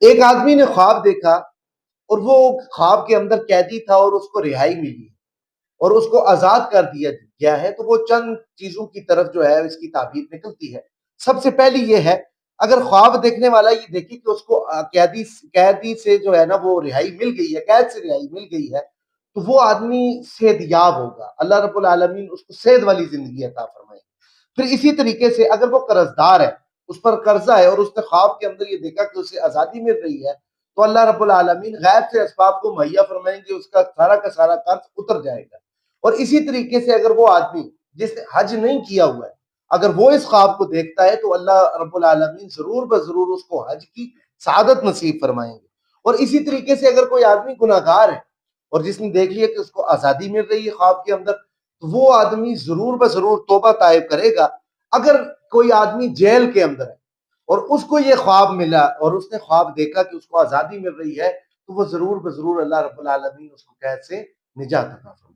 ایک آدمی نے خواب دیکھا اور وہ خواب کے اندر قیدی تھا اور اس کو رہائی ملی اور اس کو آزاد کر دیا گیا ہے، تو وہ چند چیزوں کی طرف جو ہے اس کی تعبیر نکلتی ہے۔ سب سے پہلی یہ ہے، اگر خواب دیکھنے والا یہ دیکھے کہ اس کو قیدی سے جو ہے نا وہ رہائی مل گئی ہے، قید سے رہائی مل گئی ہے، تو وہ آدمی صحت یاب ہوگا، اللہ رب العالمین اس کو صحت والی زندگی عطا فرمائے۔ پھر اسی طریقے سے اگر وہ قرض دار ہے، اس پر قرضہ ہے اور اس نے خواب کے اندر یہ دیکھا کہ اسے آزادی مل رہی ہے، تو اللہ رب العالمین غیب سے اسباب کو مہیا فرمائیں گے، اس کا سارا قرض اتر جائے گا۔ اور اسی طریقے سے اگر وہ آدمی جس نے حج نہیں کیا ہوا ہے، اگر وہ اس خواب کو دیکھتا ہے تو اللہ رب العالمین ضرور بضرور اس کو حج کی سعادت نصیب فرمائیں گے۔ اور اسی طریقے سے اگر کوئی آدمی گناہ گار ہے اور جس نے دیکھ لیا کہ اس کو آزادی مل رہی ہے خواب کے اندر، تو وہ آدمی ضرور بضرور توبہ طائب کرے گا۔ اگر کوئی آدمی جیل کے اندر ہے اور اس کو یہ خواب ملا اور اس نے خواب دیکھا کہ اس کو آزادی مل رہی ہے، تو وہ ضرور بضرور اللہ رب العالمین اس کو قید سے نجات عطا فرمائے۔